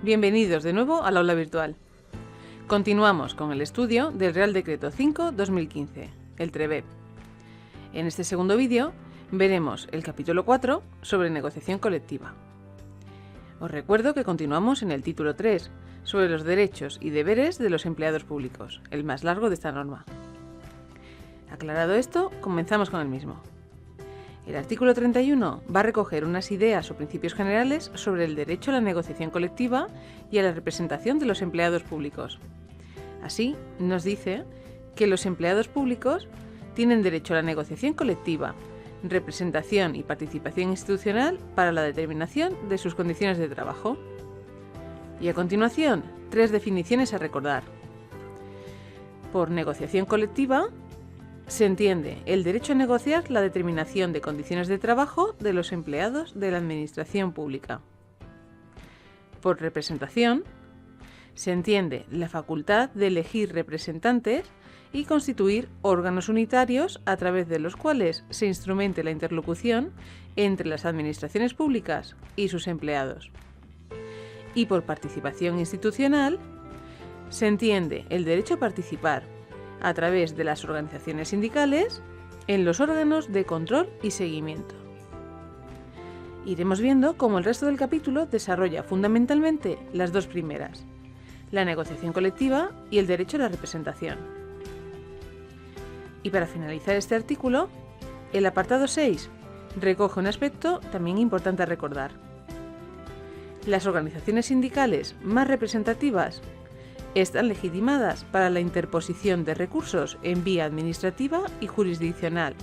Bienvenidos de nuevo al aula virtual. Continuamos con el estudio del Real Decreto 5/2015, el TREBEP. En este segundo vídeo veremos el capítulo 4 sobre negociación colectiva. Os recuerdo que continuamos en el título 3 sobre los derechos y deberes de los empleados públicos, el más largo de esta norma. Aclarado esto, comenzamos con el mismo. El artículo 31 va a recoger unas ideas o principios generales sobre el derecho a la negociación colectiva y a la representación de los empleados públicos. Así, nos dice que los empleados públicos tienen derecho a la negociación colectiva, representación y participación institucional para la determinación de sus condiciones de trabajo. Y a continuación, 3 definiciones a recordar. Por negociación colectiva se entiende el derecho a negociar la determinación de condiciones de trabajo de los empleados de la administración pública. Por representación se entiende la facultad de elegir representantes y constituir órganos unitarios a través de los cuales se instrumente la interlocución entre las administraciones públicas y sus empleados. Y por participación institucional se entiende el derecho a participar a través de las organizaciones sindicales en los órganos de control y seguimiento. Iremos viendo cómo el resto del capítulo desarrolla fundamentalmente las dos primeras, la negociación colectiva y el derecho a la representación. Y para finalizar este artículo, el apartado 6 recoge un aspecto también importante a recordar. Las organizaciones sindicales más representativas están legitimadas para la interposición de recursos en vía administrativa y jurisdiccional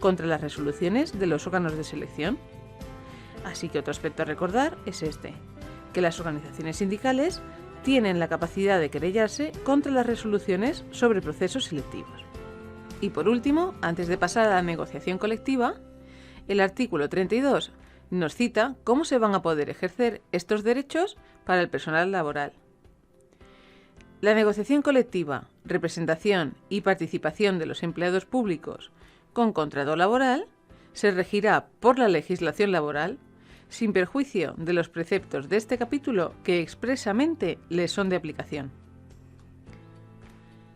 contra las resoluciones de los órganos de selección. Así que otro aspecto a recordar es que las organizaciones sindicales tienen la capacidad de querellarse contra las resoluciones sobre procesos selectivos. Y por último, antes de pasar a la negociación colectiva, el artículo 32 nos cita cómo se van a poder ejercer estos derechos para el personal laboral. La negociación colectiva, representación y participación de los empleados públicos con contrato laboral se regirá por la legislación laboral sin perjuicio de los preceptos de este capítulo que expresamente les son de aplicación.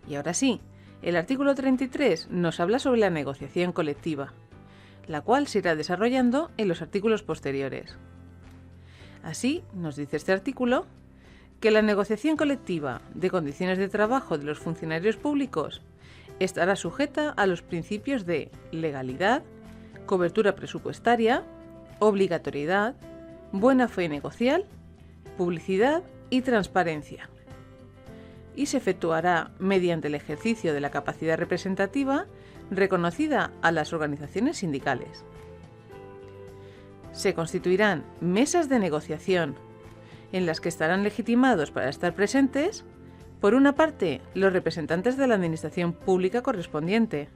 Y ahora sí, el artículo 33 nos habla sobre la negociación colectiva, la cual se irá desarrollando en los artículos posteriores. Así, nos dice este artículo que la negociación colectiva de condiciones de trabajo de los funcionarios públicos estará sujeta a los principios de legalidad, cobertura presupuestaria, obligatoriedad, buena fe negocial, publicidad y transparencia. Y se efectuará mediante el ejercicio de la capacidad representativa reconocida a las organizaciones sindicales. Se constituirán mesas de negociación en las que estarán legitimados para estar presentes, por una parte, los representantes de la administración pública correspondiente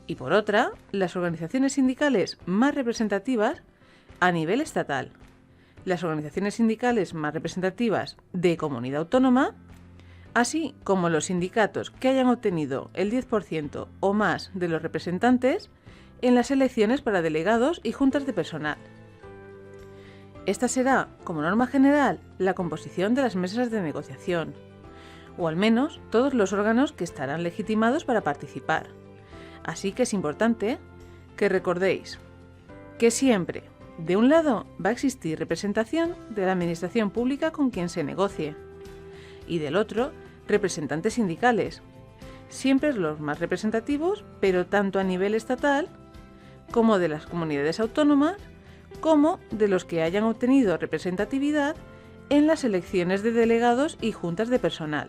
y por otra, las organizaciones sindicales más representativas a nivel estatal, las organizaciones sindicales más representativas de comunidad autónoma, así como los sindicatos que hayan obtenido el 10% o más de los representantes en las elecciones para delegados y juntas de personal. Esta será, como norma general, la composición de las mesas de negociación, o al menos todos los órganos que estarán legitimados para participar. Así que es importante que recordéis que siempre, de un lado, va a existir representación de la administración pública con quien se negocie, y del otro, representantes sindicales, siempre los más representativos, pero tanto a nivel estatal como de las comunidades autónomas, como de los que hayan obtenido representatividad en las elecciones de delegados y juntas de personal.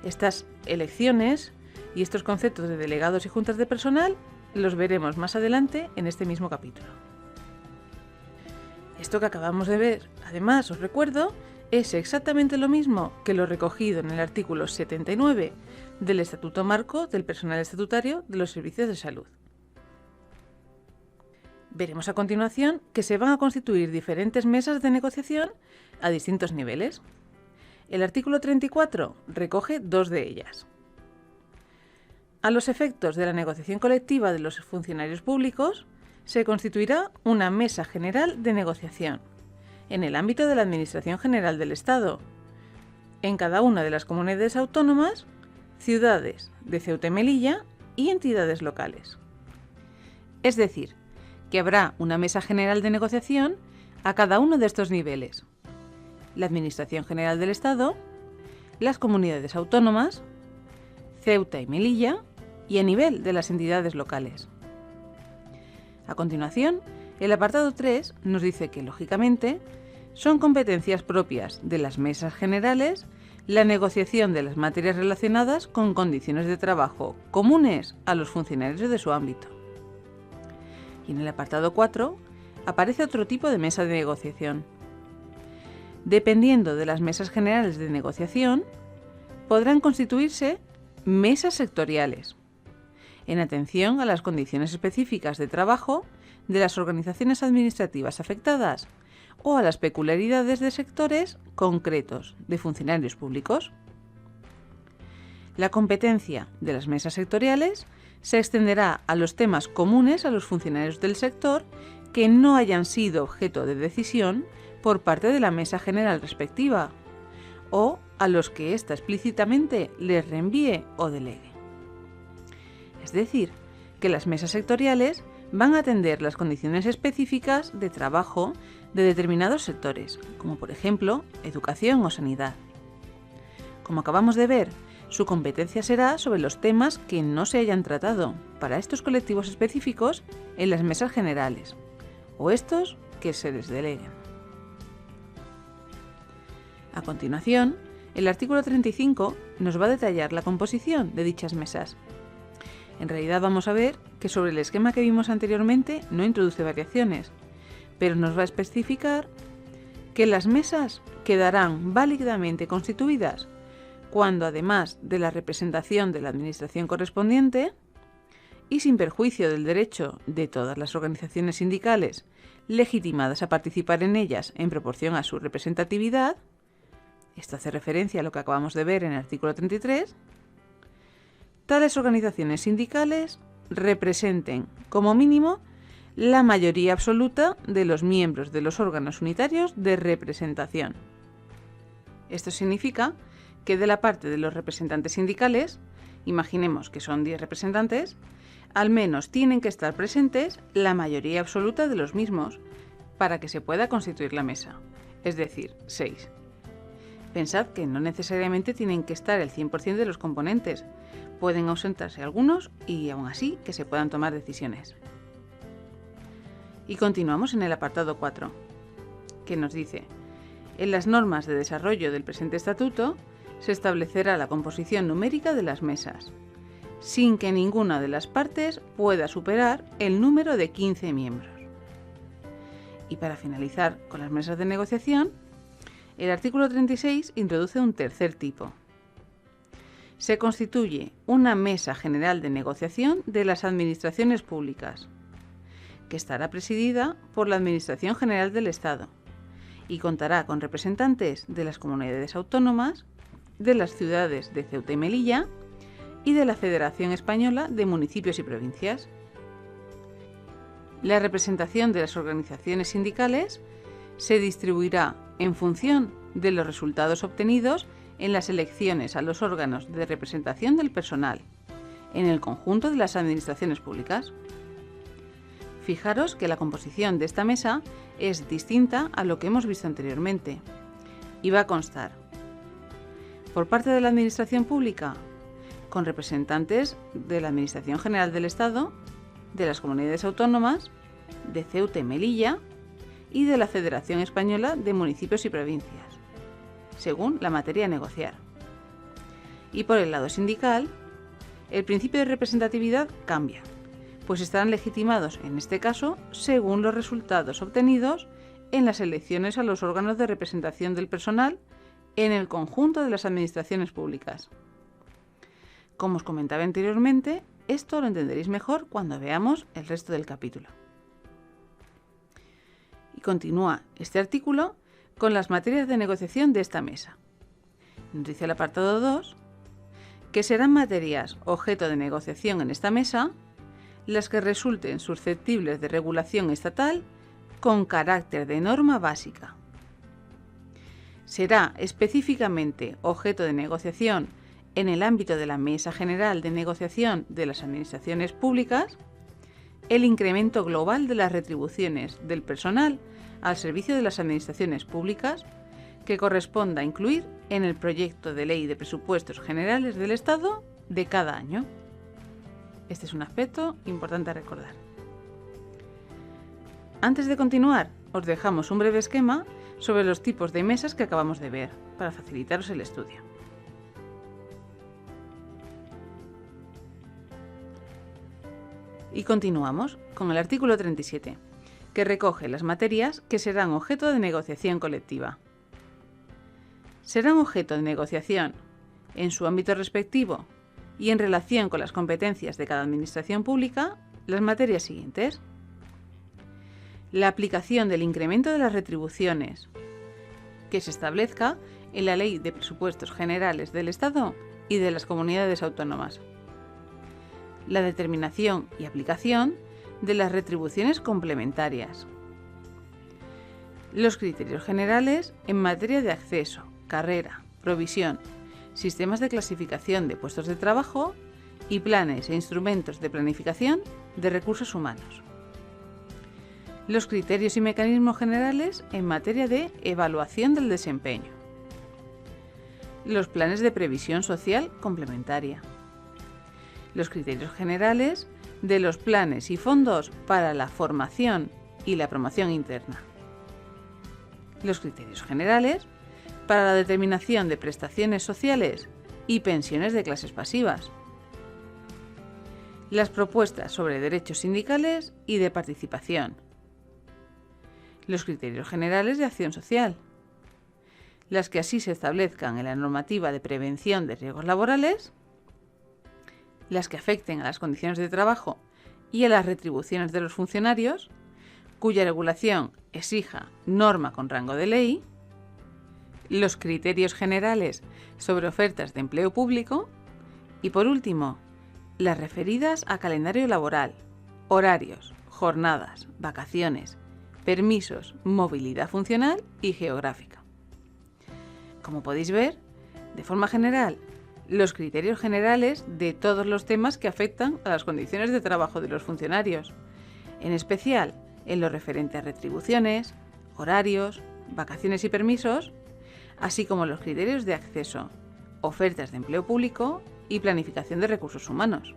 Estas elecciones y estos conceptos de delegados y juntas de personal los veremos más adelante en este mismo capítulo. Esto que acabamos de ver, además, os recuerdo, es exactamente lo mismo que lo recogido en el artículo 79 del Estatuto Marco del Personal Estatutario de los Servicios de Salud. Veremos a continuación que se van a constituir diferentes mesas de negociación a distintos niveles. El artículo 34 recoge 2 de ellas. A los efectos de la negociación colectiva de los funcionarios públicos, se constituirá una mesa general de negociación, en el ámbito de la Administración General del Estado, en cada una de las comunidades autónomas, ciudades de Ceuta y Melilla y entidades locales. Es decir, que habrá una mesa general de negociación a cada uno de estos niveles: la Administración General del Estado, las comunidades autónomas, Ceuta y Melilla y a nivel de las entidades locales. A continuación, el apartado 3 nos dice que, lógicamente, son competencias propias de las mesas generales la negociación de las materias relacionadas con condiciones de trabajo comunes a los funcionarios de su ámbito. Y en el apartado 4 aparece otro tipo de mesa de negociación. Dependiendo de las mesas generales de negociación, podrán constituirse mesas sectoriales, en atención a las condiciones específicas de trabajo de las organizaciones administrativas afectadas o a las peculiaridades de sectores concretos de funcionarios públicos. La competencia de las mesas sectoriales se extenderá a los temas comunes a los funcionarios del sector que no hayan sido objeto de decisión por parte de la mesa general respectiva, o a los que ésta explícitamente les reenvíe o delegue. Es decir, que las mesas sectoriales van a atender las condiciones específicas de trabajo de determinados sectores, como por ejemplo educación o sanidad. Como acabamos de ver, su competencia será sobre los temas que no se hayan tratado para estos colectivos específicos en las mesas generales, o estos que se les deleguen. A continuación, el artículo 35 nos va a detallar la composición de dichas mesas. En realidad vamos a ver que sobre el esquema que vimos anteriormente no introduce variaciones, pero nos va a especificar que las mesas quedarán válidamente constituidas cuando, además de la representación de la administración correspondiente, y sin perjuicio del derecho de todas las organizaciones sindicales legitimadas a participar en ellas en proporción a su representatividad, esto hace referencia a lo que acabamos de ver en el artículo 33, tales organizaciones sindicales representen, como mínimo, la mayoría absoluta de los miembros de los órganos unitarios de representación. Esto significa que de la parte de los representantes sindicales, imaginemos que son 10 representantes, al menos tienen que estar presentes la mayoría absoluta de los mismos para que se pueda constituir la mesa, es decir, 6. Pensad que no necesariamente tienen que estar el 100% de los componentes, pueden ausentarse algunos y aún así que se puedan tomar decisiones. Y continuamos en el apartado 4, que nos dice: en las normas de desarrollo del presente estatuto se establecerá la composición numérica de las mesas, sin que ninguna de las partes pueda superar el número de 15 miembros. Y para finalizar con las mesas de negociación, el artículo 36 introduce un tercer tipo. Se constituye una mesa general de negociación de las administraciones públicas, que estará presidida por la Administración General del Estado y contará con representantes de las comunidades autónomas, de las ciudades de Ceuta y Melilla y de la Federación Española de Municipios y Provincias. La representación de las organizaciones sindicales se distribuirá en función de los resultados obtenidos en las elecciones a los órganos de representación del personal, en el conjunto de las administraciones públicas. Fijaros que la composición de esta mesa es distinta a lo que hemos visto anteriormente y va a constar, por parte de la Administración Pública, con representantes de la Administración General del Estado, de las comunidades autónomas, de Ceuta y Melilla y de la Federación Española de Municipios y Provincias, según la materia a negociar. Y por el lado sindical, el principio de representatividad cambia, pues estarán legitimados, en este caso, según los resultados obtenidos en las elecciones a los órganos de representación del personal en el conjunto de las administraciones públicas. Como os comentaba anteriormente, esto lo entenderéis mejor cuando veamos el resto del capítulo. Y continúa este artículo con las materias de negociación de esta mesa. Nos dice el apartado 2 que serán materias objeto de negociación en esta mesa las que resulten susceptibles de regulación estatal con carácter de norma básica, será específicamente objeto de negociación en el ámbito de la Mesa General de Negociación de las Administraciones Públicas el incremento global de las retribuciones del personal al servicio de las administraciones públicas que corresponda incluir en el proyecto de ley de presupuestos generales del Estado de cada año. Este es un aspecto importante a recordar. Antes de continuar, os dejamos un breve esquema sobre los tipos de mesas que acabamos de ver, para facilitaros el estudio. Y continuamos con el artículo 37, que recoge las materias que serán objeto de negociación colectiva. Serán objeto de negociación en su ámbito respectivo y en relación con las competencias de cada administración pública las materias siguientes: la aplicación del incremento de las retribuciones que se establezca en la Ley de Presupuestos Generales del Estado y de las Comunidades Autónomas, la determinación y aplicación de las retribuciones complementarias, los criterios generales en materia de acceso, carrera, provisión, sistemas de clasificación de puestos de trabajo y planes e instrumentos de planificación de recursos humanos, los criterios y mecanismos generales en materia de evaluación del desempeño, los planes de previsión social complementaria, los criterios generales de los planes y fondos para la formación y la promoción interna, los criterios generales para la determinación de prestaciones sociales y pensiones de clases pasivas, las propuestas sobre derechos sindicales y de participación, los criterios generales de acción social, las que así se establezcan en la normativa de prevención de riesgos laborales, las que afecten a las condiciones de trabajo y a las retribuciones de los funcionarios, cuya regulación exija norma con rango de ley, los criterios generales sobre ofertas de empleo público y, por último, las referidas a calendario laboral, horarios, jornadas, vacaciones, permisos, movilidad funcional y geográfica. Como podéis ver, de forma general, los criterios generales de todos los temas que afectan a las condiciones de trabajo de los funcionarios, en especial en lo referente a retribuciones, horarios, vacaciones y permisos, así como los criterios de acceso, ofertas de empleo público y planificación de recursos humanos.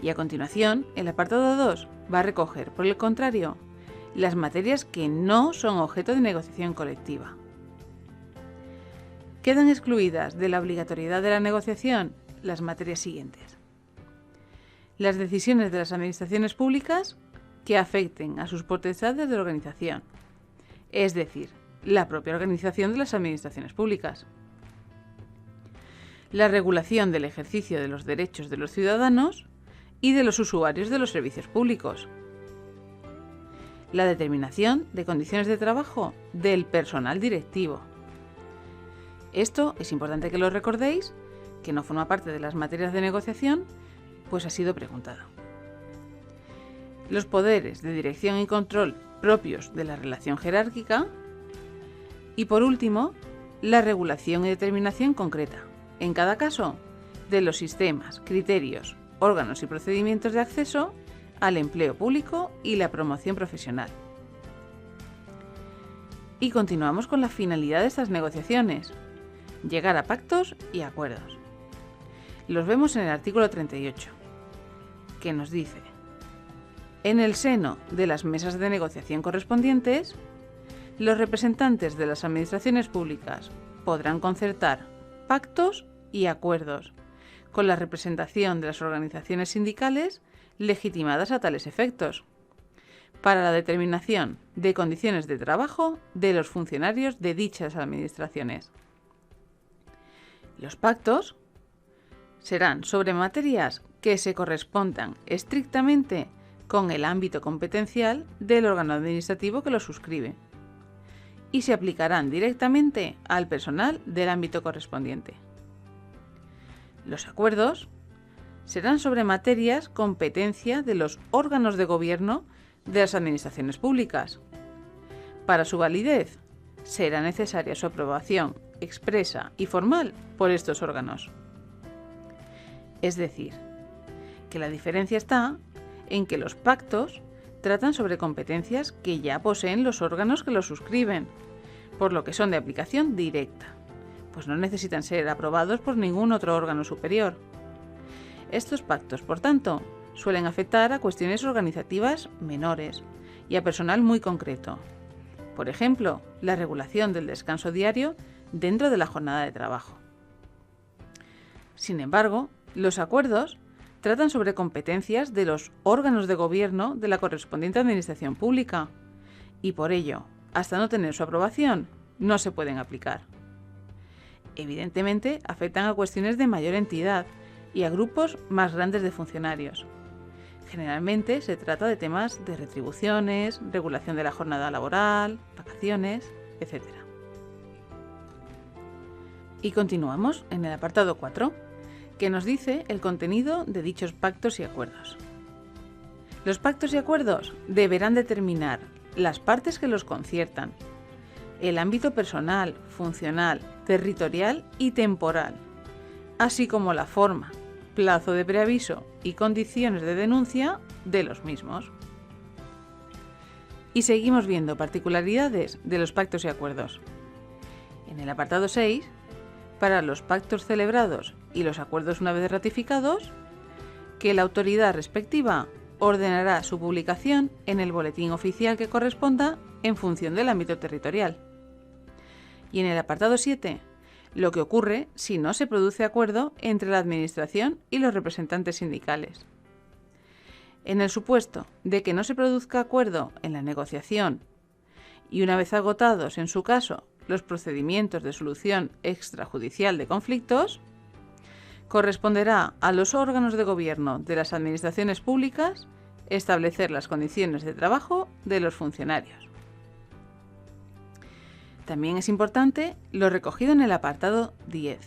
Y a continuación, el apartado 2 va a recoger, por el contrario, las materias que no son objeto de negociación colectiva. Quedan excluidas de la obligatoriedad de la negociación las materias siguientes: las decisiones de las administraciones públicas que afecten a sus potestades de organización, es decir, la propia organización de las administraciones públicas, la regulación del ejercicio de los derechos de los ciudadanos y de los usuarios de los servicios públicos, la determinación de condiciones de trabajo del personal directivo. Esto es importante que lo recordéis, que no forma parte de las materias de negociación, pues ha sido preguntado. Los poderes de dirección y control propios de la relación jerárquica y, por último, la regulación y determinación concreta, en cada caso, de los sistemas, criterios, órganos y procedimientos de acceso al empleo público y la promoción profesional. Y continuamos con la finalidad de estas negociaciones: llegar a pactos y acuerdos. Los vemos en el artículo 38, que nos dice: en el seno de las mesas de negociación correspondientes, los representantes de las administraciones públicas podrán concertar pactos y acuerdos con la representación de las organizaciones sindicales legitimadas a tales efectos, para la determinación de condiciones de trabajo de los funcionarios de dichas administraciones. Los pactos serán sobre materias que se correspondan estrictamente con el ámbito competencial del órgano administrativo que los suscribe y se aplicarán directamente al personal del ámbito correspondiente. Los acuerdos serán sobre materias competencia de los órganos de gobierno de las administraciones públicas. Para su validez, será necesaria su aprobación expresa y formal por estos órganos. Es decir, que la diferencia está en que los pactos tratan sobre competencias que ya poseen los órganos que los suscriben, por lo que son de aplicación directa, pues no necesitan ser aprobados por ningún otro órgano superior. Estos pactos, por tanto, suelen afectar a cuestiones organizativas menores y a personal muy concreto. Por ejemplo, la regulación del descanso diario dentro de la jornada de trabajo. Sin embargo, los acuerdos tratan sobre competencias de los órganos de gobierno de la correspondiente administración pública y por ello, hasta no tener su aprobación, no se pueden aplicar. Evidentemente, afectan a cuestiones de mayor entidad y a grupos más grandes de funcionarios. Generalmente se trata de temas de retribuciones, regulación de la jornada laboral, vacaciones, etc. Y continuamos en el apartado 4, que nos dice el contenido de dichos pactos y acuerdos. Los pactos y acuerdos deberán determinar las partes que los conciertan, el ámbito personal, funcional, territorial y temporal, así como la forma, plazo de preaviso y condiciones de denuncia de los mismos. Y seguimos viendo particularidades de los pactos y acuerdos. En el apartado 6, para los pactos celebrados y los acuerdos una vez ratificados, que la autoridad respectiva ordenará su publicación en el boletín oficial que corresponda en función del ámbito territorial. Y en el apartado 7, lo que ocurre si no se produce acuerdo entre la Administración y los representantes sindicales. En el supuesto de que no se produzca acuerdo en la negociación y una vez agotados, en su caso, los procedimientos de solución extrajudicial de conflictos, corresponderá a los órganos de gobierno de las administraciones públicas establecer las condiciones de trabajo de los funcionarios. También es importante lo recogido en el apartado 10.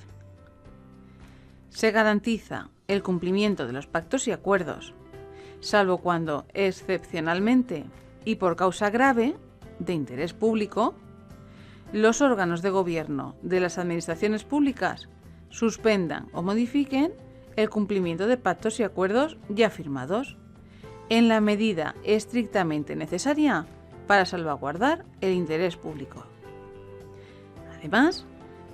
Se garantiza el cumplimiento de los pactos y acuerdos, salvo cuando excepcionalmente y por causa grave de interés público, los órganos de gobierno de las administraciones públicas suspendan o modifiquen el cumplimiento de pactos y acuerdos ya firmados, en la medida estrictamente necesaria para salvaguardar el interés público. Además,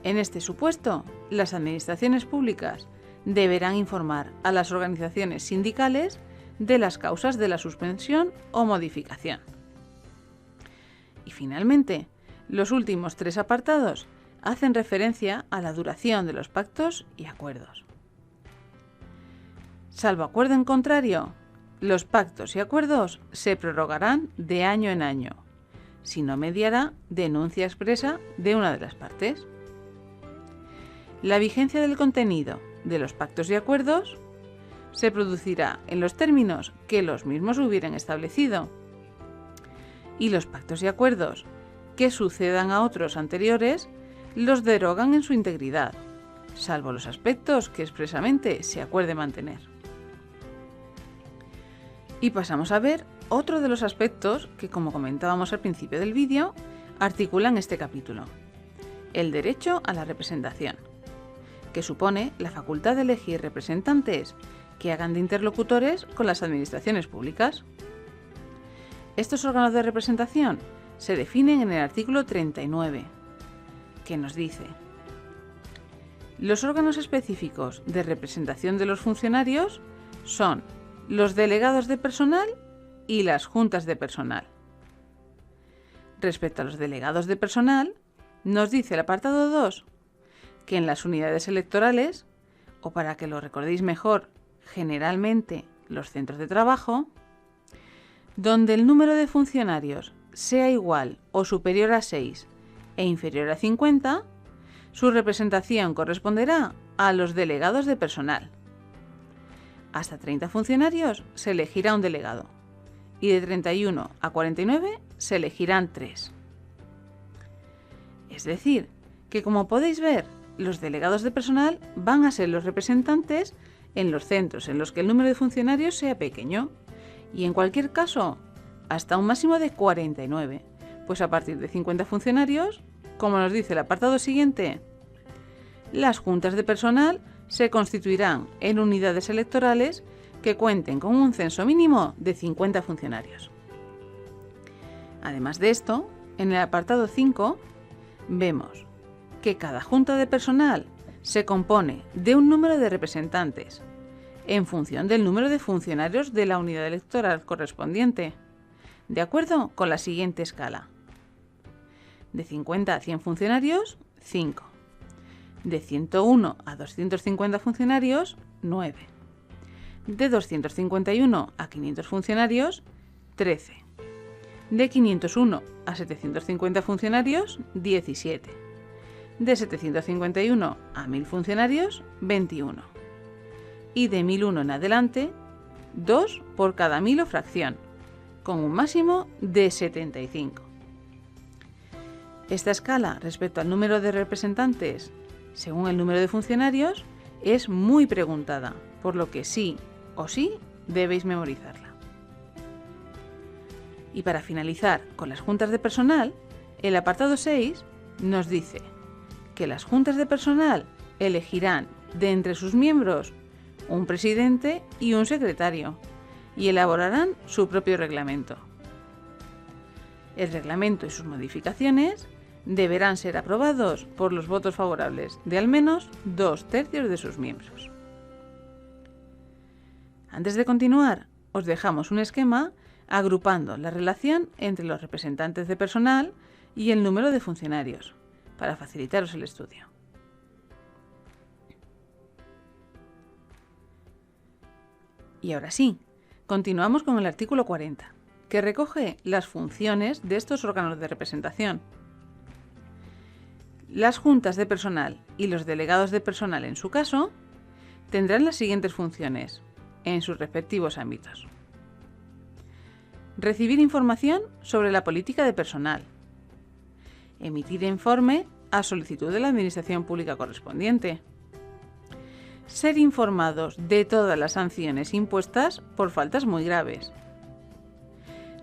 en este supuesto, las administraciones públicas deberán informar a las organizaciones sindicales de las causas de la suspensión o modificación. Y finalmente, los últimos 3 apartados hacen referencia a la duración de los pactos y acuerdos. Salvo acuerdo en contrario, los pactos y acuerdos se prorrogarán de año en año, si no mediara denuncia expresa de una de las partes. La vigencia del contenido de los pactos y acuerdos se producirá en los términos que los mismos hubieran establecido, y los pactos y acuerdos que sucedan a otros anteriores los derogan en su integridad, salvo los aspectos que expresamente se acuerde mantener. Y pasamos a ver otro de los aspectos que, como comentábamos al principio del vídeo, articulan este capítulo: el derecho a la representación, que supone la facultad de elegir representantes que hagan de interlocutores con las administraciones públicas. Estos órganos de representación se definen en el artículo 39, que nos dice: los órganos específicos de representación de los funcionarios son los delegados de personal y las juntas de personal. Respecto a los delegados de personal, nos dice el apartado 2 que en las unidades electorales, o para que lo recordéis mejor, generalmente los centros de trabajo, donde el número de funcionarios sea igual o superior a 6 e inferior a 50, su representación corresponderá a los delegados de personal. Hasta 30 funcionarios se elegirá un delegado y de 31 a 49 se elegirán 3. Es decir, que como podéis ver, los delegados de personal van a ser los representantes en los centros en los que el número de funcionarios sea pequeño y en cualquier caso hasta un máximo de 49, pues a partir de 50 funcionarios como nos dice el apartado siguiente, las juntas de personal se constituirán en unidades electorales que cuenten con un censo mínimo de 50 funcionarios. Además de esto, en el apartado 5 vemos que cada junta de personal se compone de un número de representantes en función del número de funcionarios de la unidad electoral correspondiente, de acuerdo con la siguiente escala. De 50 a 100 funcionarios, 5. De 101 a 250 funcionarios, 9. De 251 a 500 funcionarios, 13. De 501 a 750 funcionarios, 17. De 751 a 1000 funcionarios, 21. Y de 1001 en adelante, 2 por cada 1000 o fracción, con un máximo de 75. Esta escala respecto al número de representantes según el número de funcionarios es muy preguntada, por lo que sí o sí debéis memorizarla. Y para finalizar con las juntas de personal, el apartado 6 nos dice que las juntas de personal elegirán de entre sus miembros un presidente y un secretario y elaborarán su propio reglamento. El reglamento y sus modificaciones deberán ser aprobados por los votos favorables de al menos 2/3 de sus miembros. Antes de continuar, os dejamos un esquema agrupando la relación entre los representantes de personal y el número de funcionarios, para facilitaros el estudio. Y ahora sí, continuamos con el artículo 40, que recoge las funciones de estos órganos de representación. Las juntas de personal y los delegados de personal, en su caso, tendrán las siguientes funciones en sus respectivos ámbitos. Recibir información sobre la política de personal. Emitir informe a solicitud de la Administración Pública correspondiente. Ser informados de todas las sanciones impuestas por faltas muy graves.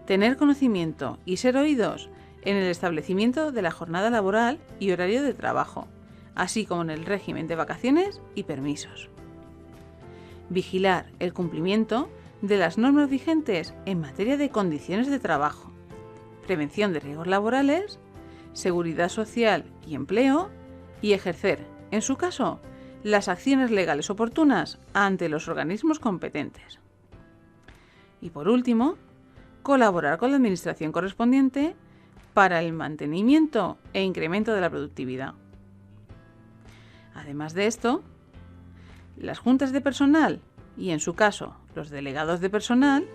Tener conocimiento y ser oídos en el establecimiento de la jornada laboral y horario de trabajo, así como en el régimen de vacaciones y permisos. Vigilar el cumplimiento de las normas vigentes en materia de condiciones de trabajo, prevención de riesgos laborales, seguridad social y empleo, y ejercer, en su caso, las acciones legales oportunas ante los organismos competentes. Y por último, colaborar con la administración correspondiente para el mantenimiento e incremento de la productividad. Además de esto, las juntas de personal y, en su caso, los delegados de personal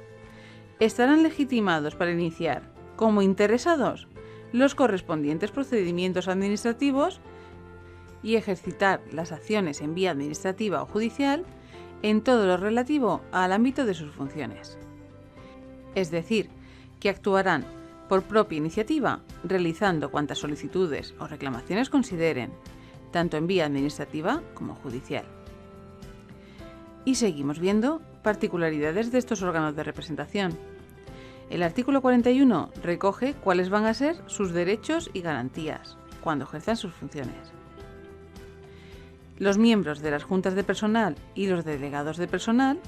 estarán legitimados para iniciar, como interesados, los correspondientes procedimientos administrativos y ejercitar las acciones en vía administrativa o judicial en todo lo relativo al ámbito de sus funciones. Es decir, que actuarán por propia iniciativa, realizando cuantas solicitudes o reclamaciones consideren, tanto en vía administrativa como judicial. Y seguimos viendo particularidades de estos órganos de representación. El artículo 41 recoge cuáles van a ser sus derechos y garantías cuando ejerzan sus funciones. Los miembros de las juntas de personal y los delegados de personal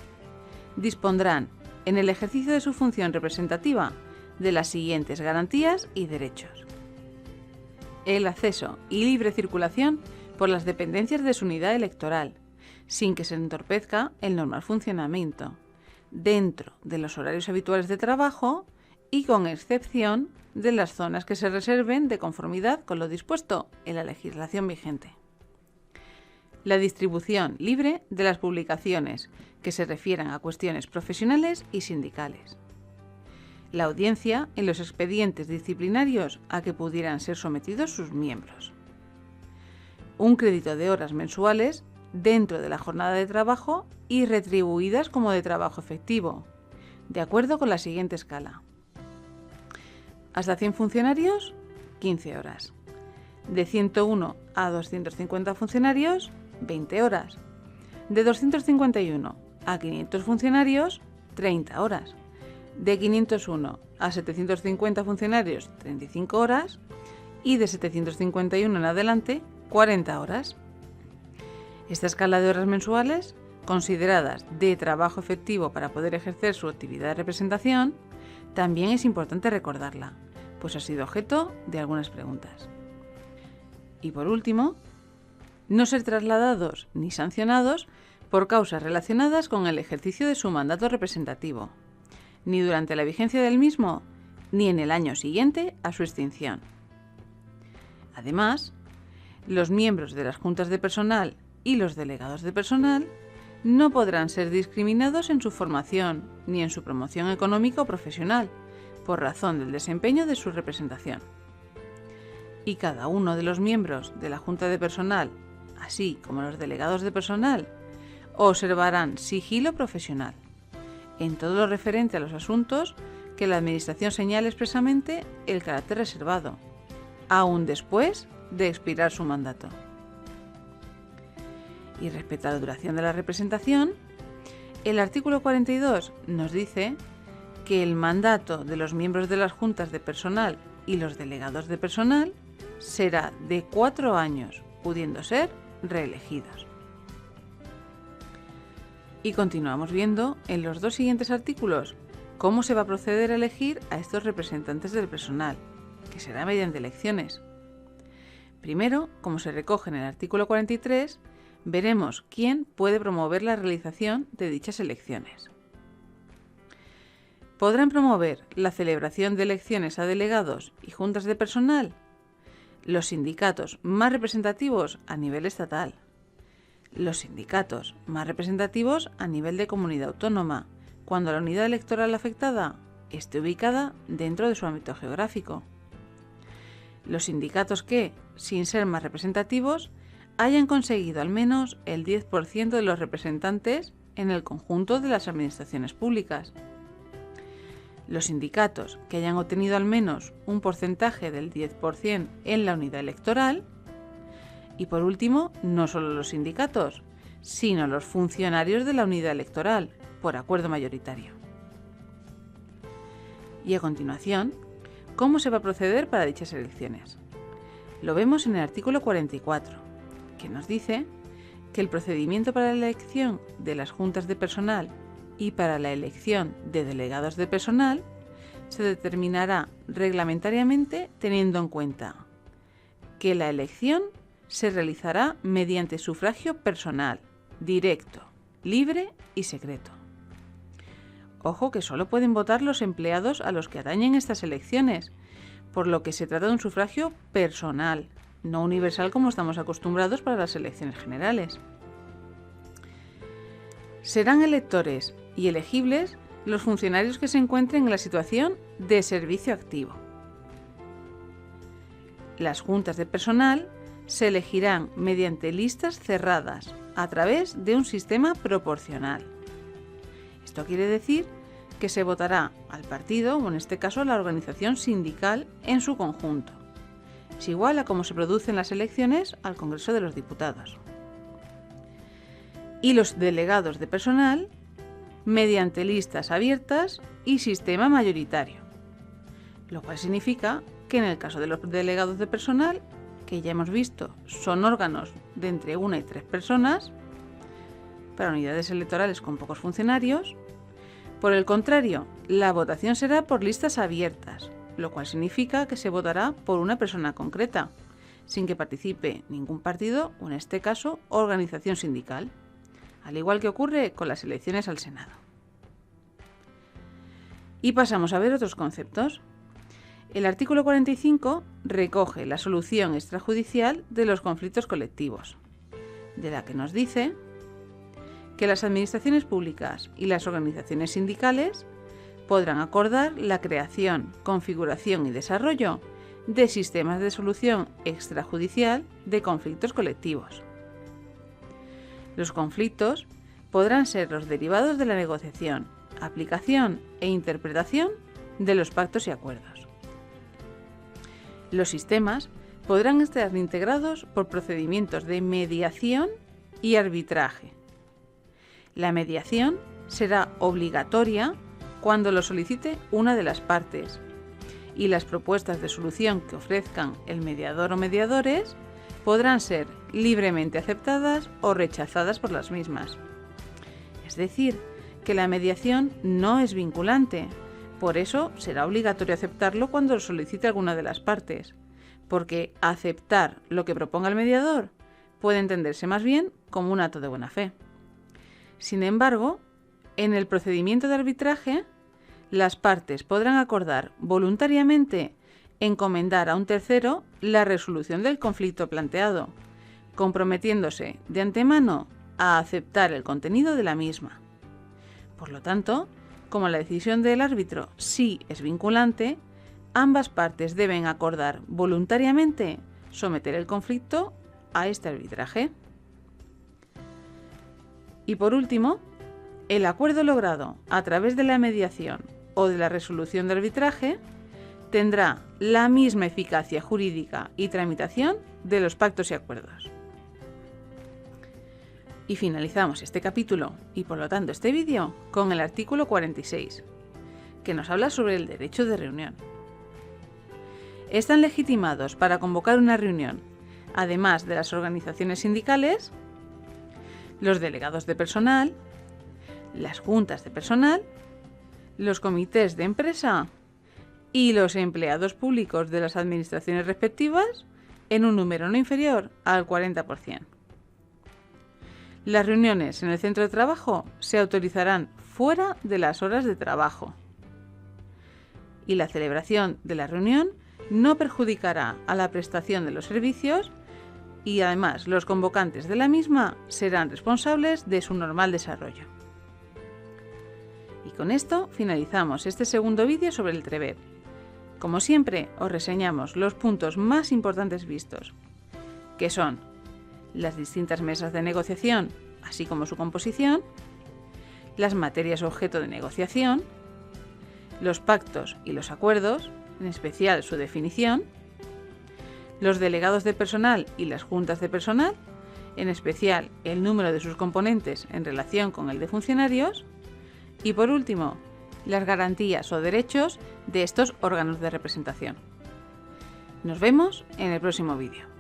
dispondrán, en el ejercicio de su función representativa, de las siguientes garantías y derechos: el acceso y libre circulación por las dependencias de su unidad electoral, sin que se entorpezca el normal funcionamiento, dentro de los horarios habituales de trabajo y con excepción de las zonas que se reserven de conformidad con lo dispuesto en la legislación vigente. La distribución libre de las publicaciones que se refieran a cuestiones profesionales y sindicales. La audiencia en los expedientes disciplinarios a que pudieran ser sometidos sus miembros. Un crédito de horas mensuales dentro de la jornada de trabajo y retribuidas como de trabajo efectivo, de acuerdo con la siguiente escala. Hasta 100 funcionarios, 15 horas. De 101 a 250 funcionarios, 20 horas. De 251 a 500 funcionarios, 30 horas. De 501 a 750 funcionarios, 35 horas. y de 751 en adelante 40 horas. Esta escala de horas mensuales, consideradas de trabajo efectivo para poder ejercer su actividad de representación, también es importante recordarla, pues ha sido objeto de algunas preguntas. Y por último, no ser trasladados ni sancionados por causas relacionadas con el ejercicio de su mandato representativo, ni durante la vigencia del mismo, ni en el año siguiente a su extinción. Además, los miembros de las juntas de personal y los delegados de personal no podrán ser discriminados en su formación ni en su promoción económica o profesional, por razón del desempeño de su representación. Y cada uno de los miembros de la junta de personal, así como los delegados de personal, observarán sigilo profesional en todo lo referente a los asuntos que la Administración señale expresamente el carácter reservado, aún después de expirar su mandato. Y respecto a la duración de la representación, el artículo 42 nos dice que el mandato de los miembros de las juntas de personal y los delegados de personal será de 4 años, pudiendo ser reelegidos. Y continuamos viendo en los 2 siguientes artículos cómo se va a proceder a elegir a estos representantes del personal, que será mediante elecciones. Primero, como se recoge en el artículo 43, veremos quién puede promover la realización de dichas elecciones. ¿Podrán promover la celebración de elecciones a delegados y juntas de personal los sindicatos más representativos a nivel estatal, los sindicatos más representativos a nivel de comunidad autónoma, cuando la unidad electoral afectada esté ubicada dentro de su ámbito geográfico, los sindicatos que, sin ser más representativos, hayan conseguido al menos el 10% de los representantes en el conjunto de las administraciones públicas, los sindicatos que hayan obtenido al menos un porcentaje del 10% en la unidad electoral y, por último, no solo los sindicatos, sino los funcionarios de la unidad electoral, por acuerdo mayoritario. Y a continuación, ¿cómo se va a proceder para dichas elecciones? Lo vemos en el artículo 44, que nos dice que el procedimiento para la elección de las juntas de personal y para la elección de delegados de personal se determinará reglamentariamente teniendo en cuenta que la elección se realizará mediante sufragio personal, directo, libre y secreto. Ojo que solo pueden votar los empleados a los que atañen estas elecciones, por lo que se trata de un sufragio personal, no universal como estamos acostumbrados para las elecciones generales. Serán electores y elegibles los funcionarios que se encuentren en la situación de servicio activo. Las juntas de personal se elegirán mediante listas cerradas a través de un sistema proporcional. Esto quiere decir que se votará al partido, o en este caso a la organización sindical en su conjunto. Es igual a cómo se producen las elecciones al Congreso de los Diputados. Y los delegados de personal mediante listas abiertas y sistema mayoritario, lo cual significa que en el caso de los delegados de personal, que ya hemos visto son órganos de entre 1 y 3 personas, para unidades electorales con pocos funcionarios, por el contrario, la votación será por listas abiertas, lo cual significa que se votará por una persona concreta, sin que participe ningún partido o en este caso organización sindical, al igual que ocurre con las elecciones al Senado. Y pasamos a ver otros conceptos. El artículo 45 recoge la solución extrajudicial de los conflictos colectivos, de la que nos dice que las administraciones públicas y las organizaciones sindicales podrán acordar la creación, configuración y desarrollo de sistemas de solución extrajudicial de conflictos colectivos. Los conflictos podrán ser los derivados de la negociación, aplicación e interpretación de los pactos y acuerdos. Los sistemas podrán estar integrados por procedimientos de mediación y arbitraje. La mediación será obligatoria cuando lo solicite una de las partes y las propuestas de solución que ofrezcan el mediador o mediadores podrán ser libremente aceptadas o rechazadas por las mismas. Es decir, que la mediación no es vinculante, por eso será obligatorio aceptarlo cuando lo solicite alguna de las partes, porque aceptar lo que proponga el mediador puede entenderse más bien como un acto de buena fe. Sin embargo, en el procedimiento de arbitraje, las partes podrán acordar voluntariamente encomendar a un tercero la resolución del conflicto planteado, comprometiéndose de antemano a aceptar el contenido de la misma. Por lo tanto, como la decisión del árbitro sí es vinculante, ambas partes deben acordar voluntariamente someter el conflicto a este arbitraje. Y por último, el acuerdo logrado a través de la mediación o de la resolución de arbitraje tendrá la misma eficacia jurídica y tramitación de los pactos y acuerdos. Y finalizamos este capítulo y por lo tanto este vídeo con el artículo 46, que nos habla sobre el derecho de reunión. Están legitimados para convocar una reunión, además de las organizaciones sindicales, los delegados de personal, las juntas de personal, los comités de empresa y los empleados públicos de las administraciones respectivas en un número no inferior al 40%. Las reuniones en el centro de trabajo se autorizarán fuera de las horas de trabajo y la celebración de la reunión no perjudicará a la prestación de los servicios y además los convocantes de la misma serán responsables de su normal desarrollo. Y con esto finalizamos este segundo vídeo sobre el TREVEP. Como siempre, os reseñamos los puntos más importantes vistos, que son las distintas mesas de negociación, así como su composición, las materias objeto de negociación, los pactos y los acuerdos, en especial su definición, los delegados de personal y las juntas de personal, en especial el número de sus componentes en relación con el de funcionarios, y por último, las garantías o derechos de estos órganos de representación. Nos vemos en el próximo vídeo.